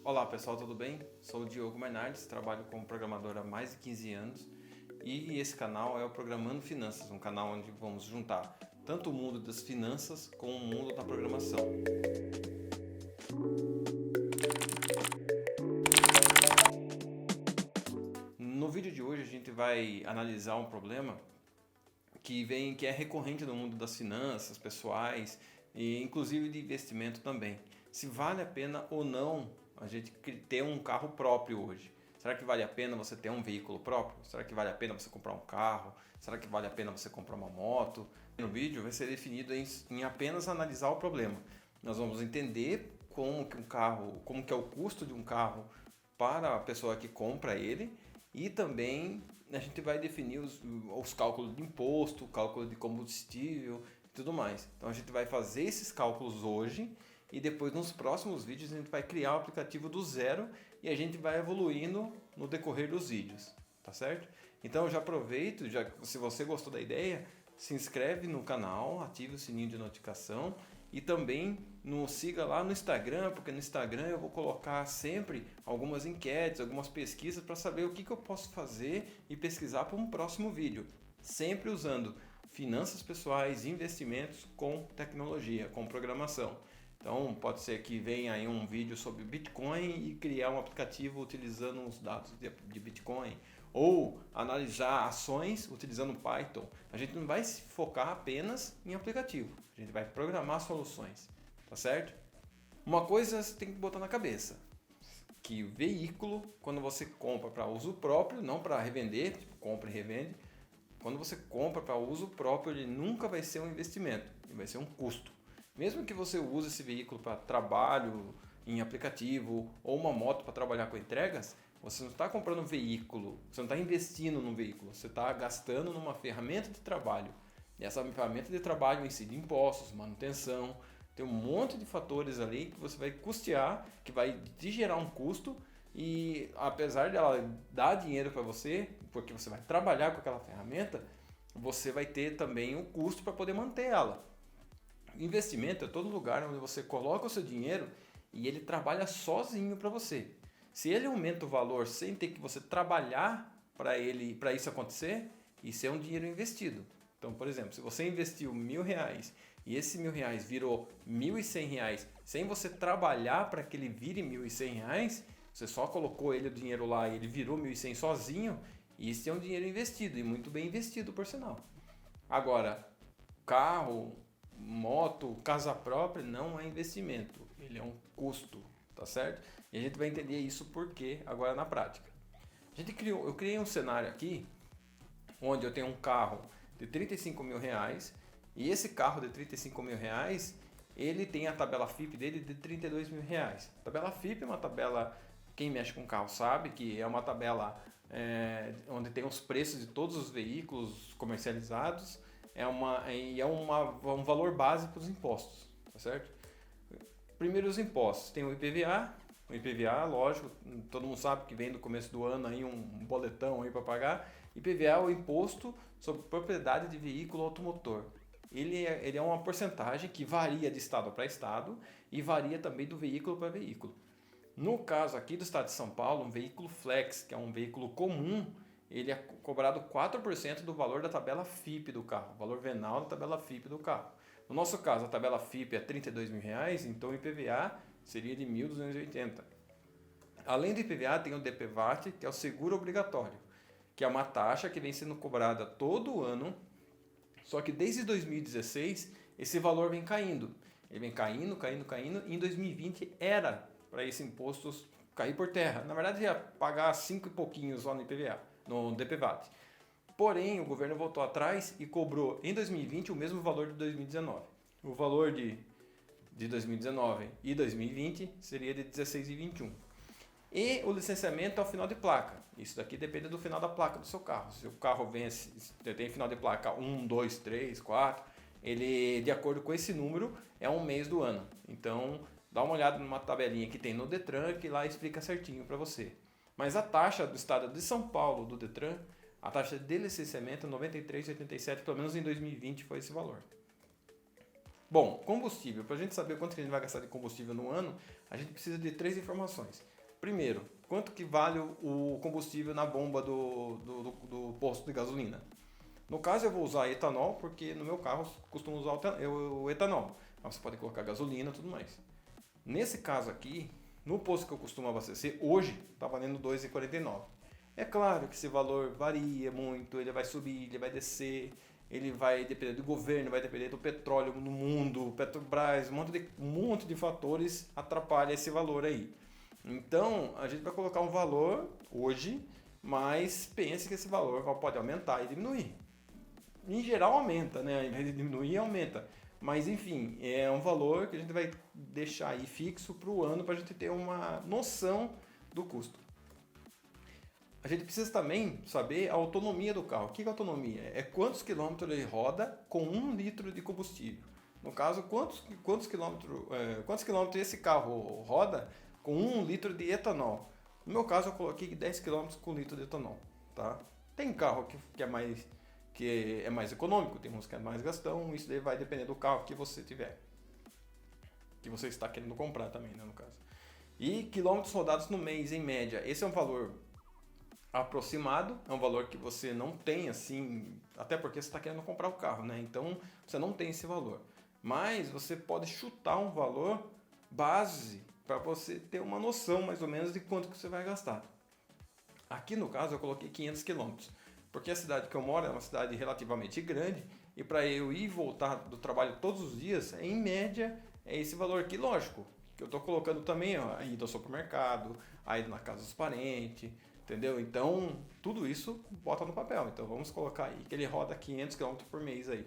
Olá pessoal, tudo bem? Sou o Diogo Mainardes, trabalho como programador há mais de 15 anos e esse canal é o Programando Finanças, um canal onde vamos juntar tanto o mundo das finanças com o mundo da programação. No vídeo de hoje a gente vai analisar um problema que é recorrente no mundo das finanças pessoais e inclusive de investimento também. Se vale a pena ou não a gente ter um carro próprio hoje. Será que vale a pena você ter um veículo próprio? Será que vale a pena você comprar um carro? Será que vale a pena você comprar uma moto? No vídeo vai ser definido em apenas analisar o problema. Nós vamos entender como que é o custo de um carro para a pessoa que compra ele e também a gente vai definir os cálculos de imposto, cálculo de combustível e tudo mais. Então a gente vai fazer esses cálculos hoje e depois nos próximos vídeos a gente vai criar o aplicativo do zero e a gente vai evoluindo no decorrer dos vídeos, tá certo? Então eu já aproveito, se você gostou da ideia, se inscreve no canal, ative o sininho de notificação e também nos siga lá no Instagram, porque no Instagram eu vou colocar sempre algumas enquetes, algumas pesquisas para saber o que eu posso fazer e pesquisar para um próximo vídeo, sempre usando finanças pessoais, investimentos com tecnologia, com programação. Então pode ser que venha aí um vídeo sobre Bitcoin e criar um aplicativo utilizando os dados de Bitcoin. Ou analisar ações utilizando Python. A gente não vai se focar apenas em aplicativo. A gente vai programar soluções. Tá certo? Uma coisa você tem que botar na cabeça. Que o veículo, quando você compra para uso próprio, não para revender, tipo, compra e revende. Quando você compra para uso próprio, ele nunca vai ser um investimento. Ele vai ser um custo. Mesmo que você use esse veículo para trabalho em aplicativo ou uma moto para trabalhar com entregas, você não está comprando um veículo, você não está investindo num veículo, você está gastando numa ferramenta de trabalho. E essa ferramenta de trabalho incide impostos, manutenção, tem um monte de fatores ali que você vai custear, que vai te gerar um custo e apesar dela dar dinheiro para você, porque você vai trabalhar com aquela ferramenta, você vai ter também o custo para poder manter ela. Investimento é todo lugar onde você coloca o seu dinheiro e ele trabalha sozinho para você. Se ele aumenta o valor sem ter que você trabalhar para isso acontecer, isso é um dinheiro investido. Então, por exemplo, se você investiu R$1.000 e esse R$1.000 virou R$1.100 sem você trabalhar para que ele vire R$1.100, você só colocou o dinheiro lá e ele virou R$1.100 sozinho, isso é um dinheiro investido e muito bem investido, por sinal. Agora, carro, moto, casa própria não é investimento, ele é um custo, tá certo? E a gente vai entender isso porque agora na prática. Eu criei um cenário aqui onde eu tenho um carro de R$35.000 e esse carro de R$35.000 ele tem a tabela FIPE dele de R$32.000. A tabela FIPE é uma tabela, quem mexe com carro sabe que é uma tabela onde tem os preços de todos os veículos comercializados. É um valor base para os impostos, tá certo? Primeiro os impostos, tem o IPVA, lógico, todo mundo sabe que vem do começo do ano aí um boletão aí para pagar. IPVA é o imposto sobre propriedade de veículo automotor. Ele é uma porcentagem que varia de estado para estado e varia também do veículo para veículo. No caso aqui do estado de São Paulo, um veículo flex, que é um veículo comum, ele é cobrado 4% do valor da tabela FIPE do carro, valor venal da tabela FIPE do carro. No nosso caso, a tabela FIPE é R$32.000, então o IPVA seria de R$1.280. Além do IPVA, tem o DPVAT, que é o seguro obrigatório, que é uma taxa que vem sendo cobrada todo ano, só que desde 2016 esse valor vem caindo. Ele vem caindo, e em 2020 era para esse imposto cair por terra. Na verdade, ia pagar 5 e pouquinhos lá no IPVA, no DPVAT. Porém, o governo voltou atrás e cobrou em 2020 o mesmo valor de 2019. O valor de 2019 e 2020 seria de 16,21. E o licenciamento é o final de placa. Isso daqui depende do final da placa do seu carro. Se o carro tem final de placa 1, 2, 3, 4, ele, de acordo com esse número, é um mês do ano. Então, dá uma olhada numa tabelinha que tem no Detran, que lá explica certinho para você. Mas a taxa do estado de São Paulo, do Detran, a taxa de licenciamento é 93,87, pelo menos em 2020 foi esse valor. Bom, combustível. Para a gente saber quanto que a gente vai gastar de combustível no ano, a gente precisa de 3 informações. Primeiro, quanto que vale o combustível na bomba do posto de gasolina? No caso eu vou usar etanol, porque no meu carro eu costumo usar o etanol. Mas você pode colocar gasolina e tudo mais. Nesse caso aqui, no posto que eu costumo abastecer, hoje está valendo R$ 2,49. É claro que esse valor varia muito, ele vai subir, ele vai descer, ele vai depender do governo, vai depender do petróleo no mundo, Petrobras, um monte de fatores atrapalha esse valor aí. Então, a gente vai colocar um valor hoje, mas pense que esse valor pode aumentar e diminuir. Em geral aumenta, né? Ao invés de diminuir, aumenta. Mas enfim, é um valor que a gente vai deixar aí fixo para o ano para a gente ter uma noção do custo. A gente precisa também saber a autonomia do carro. O que é autonomia? É quantos quilômetros ele roda com 1 litro de combustível. No caso, quantos quilômetros esse carro roda com 1 litro de etanol. No meu caso, eu coloquei 10 quilômetros com 1 litro de etanol. Tá? Tem carro que é mais econômico, tem uns que é mais gastão, isso daí vai depender do carro que você tiver. Que você está querendo comprar também, né, no caso. E quilômetros rodados no mês, em média. Esse é um valor aproximado, é um valor que você não tem assim, até porque você está querendo comprar o carro, né? Então você não tem esse valor. Mas você pode chutar um valor base para você ter uma noção mais ou menos de quanto que você vai gastar. Aqui no caso eu coloquei 500 quilômetros, porque a cidade que eu moro é uma cidade relativamente grande e para eu ir e voltar do trabalho todos os dias, em média, é esse valor aqui, lógico, que eu estou colocando também ó, a ida ao supermercado, a ida na casa dos parentes, entendeu? Então, tudo isso bota no papel. Então, vamos colocar aí que ele roda 500 km por mês aí.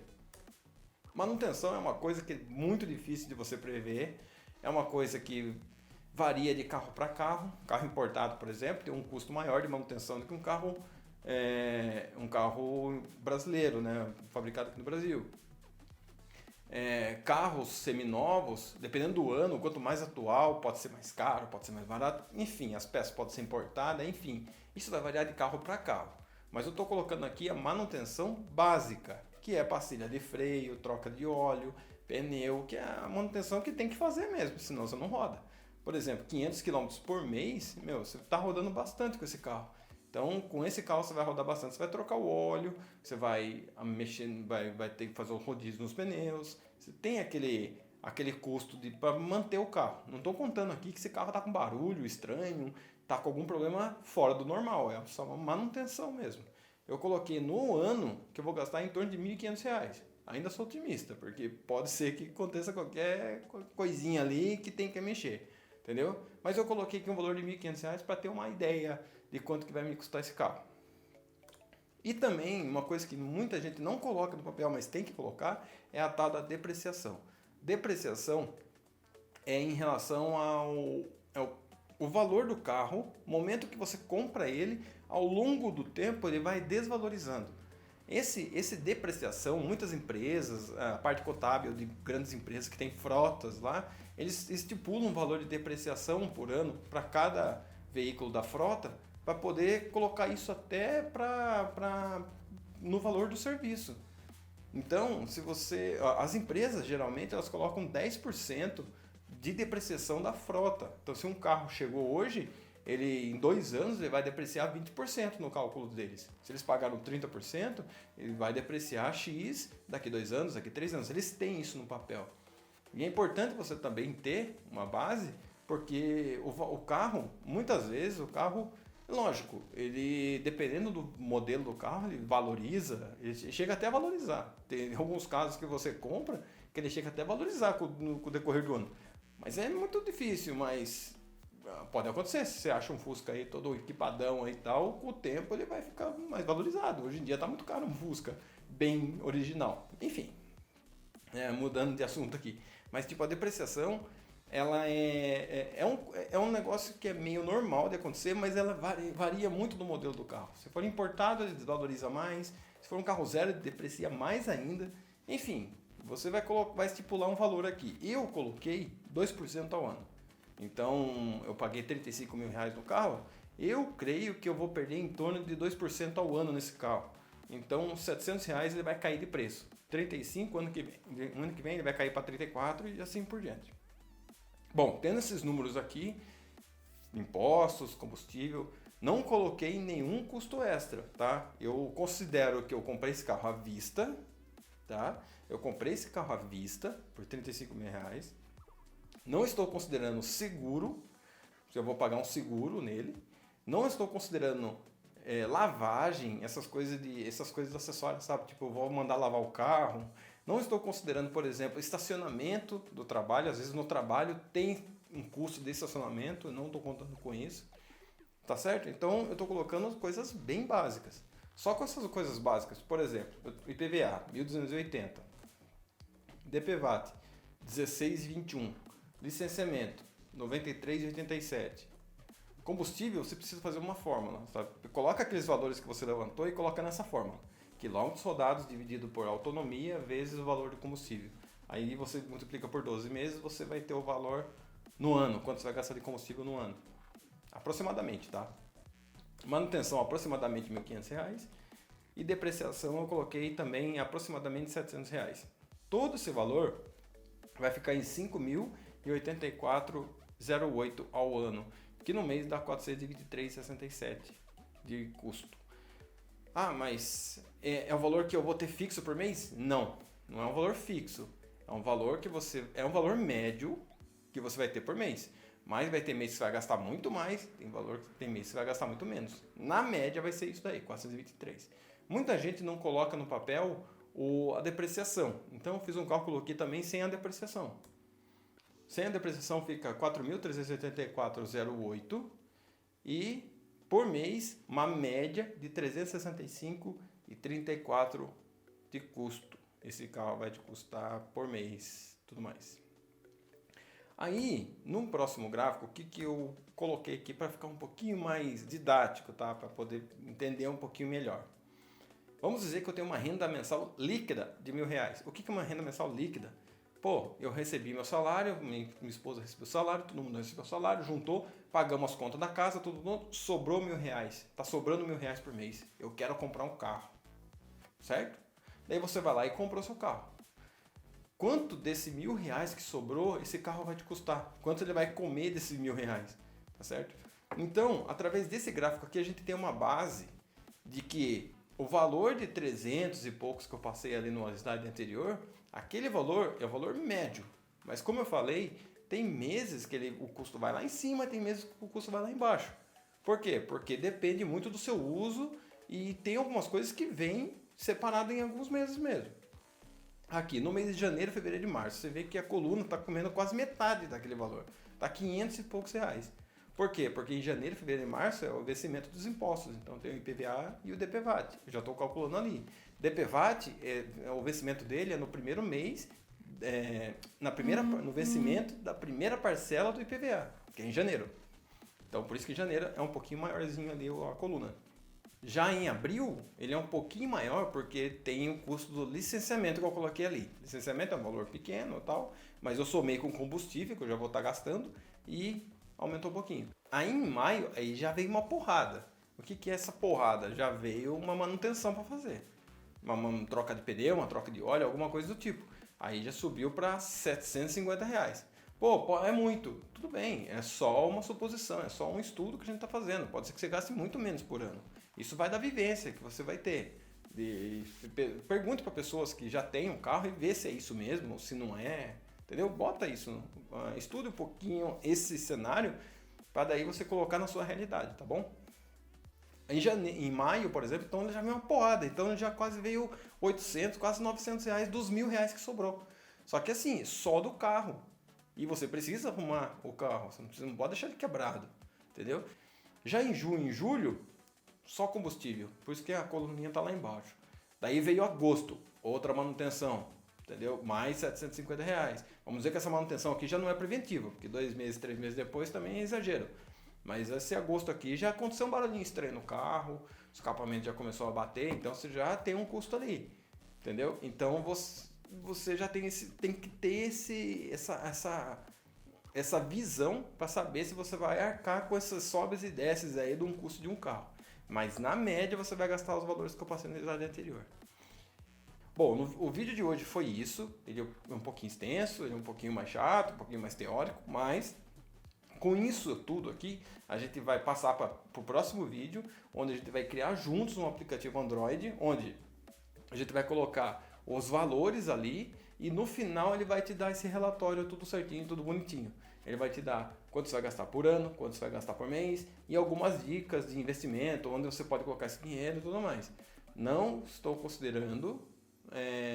Manutenção é uma coisa que é muito difícil de você prever. É uma coisa que varia de carro para carro. Carro importado, por exemplo, tem um custo maior de manutenção do que um carro brasileiro, né? Fabricado aqui no Brasil. Carros seminovos, dependendo do ano, quanto mais atual, pode ser mais caro, pode ser mais barato, enfim, as peças podem ser importadas, enfim, isso vai variar de carro para carro. Mas eu estou colocando aqui a manutenção básica, que é pastilha de freio, troca de óleo, pneu, que é a manutenção que tem que fazer mesmo, senão você não roda. Por exemplo, 500 km por mês, você está rodando bastante com esse carro. Então, com esse carro você vai rodar bastante, você vai trocar o óleo, você vai mexer, vai ter que fazer o rodízio nos pneus, você tem aquele custo para manter o carro. Não estou contando aqui que esse carro está com barulho estranho, está com algum problema fora do normal, é só uma manutenção mesmo. Eu coloquei no ano que eu vou gastar em torno de R$ 1.500. Ainda sou otimista, porque pode ser que aconteça qualquer coisinha ali que tem que mexer, entendeu? Mas eu coloquei aqui um valor de R$ 1.500 para ter uma ideia de quanto que vai me custar esse carro. E também, uma coisa que muita gente não coloca no papel, mas tem que colocar, é a tal da depreciação. Depreciação é em relação ao valor do carro, momento que você compra ele, ao longo do tempo ele vai desvalorizando. Esse depreciação, muitas empresas, a parte contábil de grandes empresas que têm frotas lá, eles estipulam um valor de depreciação por ano para cada veículo da frota, para poder colocar isso até no valor do serviço. Então, as empresas geralmente elas colocam 10% de depreciação da frota. Então, se um carro chegou hoje, em 2 anos ele vai depreciar 20% no cálculo deles. Se eles pagaram 30%, ele vai depreciar X daqui 2 anos, daqui 3 anos. Eles têm isso no papel. E é importante você também ter uma base, porque o carro, muitas vezes, lógico, ele dependendo do modelo do carro, ele valoriza, ele chega até a valorizar. Tem alguns casos que você compra que ele chega até a valorizar com o decorrer do ano. Mas é muito difícil, mas pode acontecer. Se você acha um Fusca aí todo equipadão aí e tal, com o tempo ele vai ficar mais valorizado. Hoje em dia está muito caro um Fusca bem original. Enfim, mudando de assunto aqui. Mas tipo, a depreciação ela é um negócio que é meio normal de acontecer, mas ela varia muito do modelo do carro. Se for importado, ele desvaloriza mais. Se for um carro zero, ele deprecia mais ainda. Enfim, você vai estipular um valor aqui. Eu coloquei 2% ao ano. Então, eu paguei R$35 mil no carro. Eu creio que eu vou perder em torno de 2% ao ano nesse carro. Então, R$700 ele vai cair de preço. 35 ano que vem ele vai cair para 34 e assim por diante. Bom, tendo esses números aqui, impostos, combustível. Não coloquei nenhum custo extra, tá? Eu considero que eu comprei esse carro à vista, tá? Eu comprei esse carro à vista por R$ 35.000. Não estou considerando seguro, se eu vou pagar um seguro nele. Não estou considerando lavagem, essas coisas acessórias, sabe? Tipo, eu vou mandar lavar o carro. Não estou considerando, por exemplo, estacionamento do trabalho. Às vezes no trabalho tem um custo de estacionamento, eu não estou contando com isso. Tá certo? Então eu estou colocando coisas bem básicas. Só com essas coisas básicas, por exemplo, IPVA 1.280, DPVAT 16,21, licenciamento 93,87. Combustível, você precisa fazer uma fórmula, sabe? Coloca aqueles valores que você levantou e coloca nessa fórmula. Quilômetros rodados dividido por autonomia vezes o valor do combustível. Aí você multiplica por 12 meses, você vai ter o valor no ano, quanto você vai gastar de combustível no ano. Aproximadamente, tá? Manutenção aproximadamente R$ 1.500 e depreciação eu coloquei também aproximadamente R$ 700. Todo esse valor vai ficar em R$ 5.084,08 ao ano, que no mês dá R$ 423,67 de custo. Ah, mas é o valor que eu vou ter fixo por mês? Não, não é um valor fixo. É um valor é um valor médio que você vai ter por mês. Mas vai ter mês que você vai gastar muito mais, tem mês que você vai gastar muito menos. Na média vai ser isso daí, 423. Muita gente não coloca no papel a depreciação. Então eu fiz um cálculo aqui também sem a depreciação. Sem a depreciação fica 4.384,08 e por mês uma média de 365,34 de custo. Esse carro vai te custar por mês, tudo mais. Aí, no próximo gráfico, o que eu coloquei aqui para ficar um pouquinho mais didático, tá? Para poder entender um pouquinho melhor. Vamos dizer que eu tenho uma renda mensal líquida de R$ 1.000. O que é uma renda mensal líquida? Pô, eu recebi meu salário, minha esposa recebeu o salário, todo mundo recebeu o salário, juntou, pagamos as contas da casa, todo mundo, sobrou R$ 1.000. Tá sobrando R$ 1.000 por mês. Eu quero comprar um carro, certo? Daí você vai lá e compra o seu carro. Quanto desse R$ 1.000 que sobrou, esse carro vai te custar? Quanto ele vai comer desses R$ 1.000? Tá certo? Então, através desse gráfico aqui, a gente tem uma base de que o valor de 300 e poucos que eu passei ali no slide anterior, aquele valor é o valor médio. Mas como eu falei, tem meses que o custo vai lá em cima, tem meses que o custo vai lá embaixo. Por quê? Porque depende muito do seu uso e tem algumas coisas que vêm separado em alguns meses mesmo. Aqui, no mês de janeiro, fevereiro e março, você vê que a coluna está comendo quase metade daquele valor. Está 500 e poucos reais. Por quê? Porque em janeiro, fevereiro e março é o vencimento dos impostos. Então tem o IPVA e o DPVAT. Eu já estou calculando ali. DPVAT, o vencimento dele é no primeiro mês, no vencimento da primeira parcela do IPVA, que é em janeiro. Então por isso que em janeiro é um pouquinho maiorzinho ali a coluna. Já em abril, ele é um pouquinho maior porque tem o custo do licenciamento que eu coloquei ali. Licenciamento é um valor pequeno e tal, mas eu somei com combustível, que eu já vou estar gastando, e aumentou um pouquinho. Aí em maio, aí já veio uma porrada. O que é essa porrada? Já veio uma manutenção para fazer. Uma troca de pneu, uma troca de óleo, alguma coisa do tipo. Aí já subiu para R$ 750. Pô, é muito. Tudo bem, é só uma suposição, é só um estudo que a gente está fazendo. Pode ser que você gaste muito menos por ano. Isso vai da vivência que você vai ter. Pergunte para pessoas que já têm um carro e vê se é isso mesmo, ou se não é. Entendeu? Bota isso. Estude um pouquinho esse cenário para daí você colocar na sua realidade, tá bom? Em maio, por exemplo, então ele já veio uma porrada. Então ele já quase veio 800, quase R$ 900 dos R$ 1.000 que sobrou. Só que assim, só do carro. E você precisa arrumar o carro. Você não pode deixar ele quebrado. Entendeu? Já em junho e julho, só combustível, por isso que a coluninha está lá embaixo. Daí veio agosto, outra manutenção, entendeu? Mais R$ 750. Vamos dizer que essa manutenção aqui já não é preventiva, porque 2 meses, 3 meses depois também é exagero. Mas esse agosto aqui já aconteceu um barulhinho estranho no carro, o escapamento já começou a bater, então você já tem um custo ali, entendeu? Então você já tem que ter essa visão para saber se você vai arcar com essas sobes e desces aí de um custo de um carro. Mas na média você vai gastar os valores que eu passei no slide anterior. Bom, o vídeo de hoje foi isso. Ele é um pouquinho extenso, ele é um pouquinho mais chato, um pouquinho mais teórico, mas Com isso tudo aqui, a gente vai passar para o próximo vídeo, onde a gente vai criar juntos um aplicativo Android, onde a gente vai colocar os valores ali e no final ele vai te dar esse relatório tudo certinho, tudo bonitinho. Ele vai te dar quanto você vai gastar por ano, quanto você vai gastar por mês e algumas dicas de investimento, onde você pode colocar esse dinheiro e tudo mais. Não estou considerando,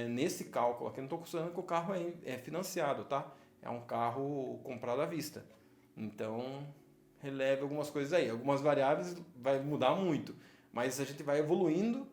nesse cálculo aqui, não estou considerando que o carro é financiado, tá? É um carro comprado à vista. Então, releve algumas coisas aí. Algumas variáveis vai mudar muito, mas a gente vai evoluindo.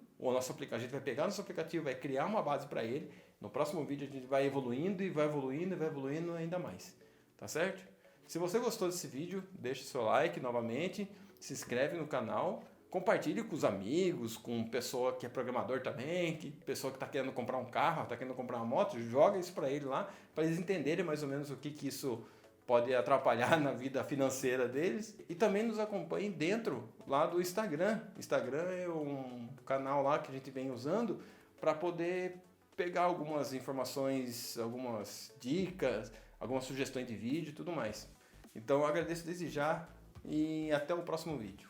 A gente vai pegar nosso aplicativo, vai criar uma base para ele. No próximo vídeo a gente vai evoluindo e vai evoluindo e vai evoluindo ainda mais. Tá certo? Se você gostou desse vídeo, deixa o seu like novamente, se inscreve no canal, compartilhe com os amigos, com pessoa que é programador também, pessoa que está querendo comprar um carro, está querendo comprar uma moto, joga isso para ele lá, para eles entenderem mais ou menos o que isso pode atrapalhar na vida financeira deles. E também nos acompanhe dentro lá do Instagram. Instagram é um canal lá que a gente vem usando para poder pegar algumas informações, algumas dicas, algumas sugestões de vídeo e tudo mais. Então eu agradeço desde já e até o próximo vídeo.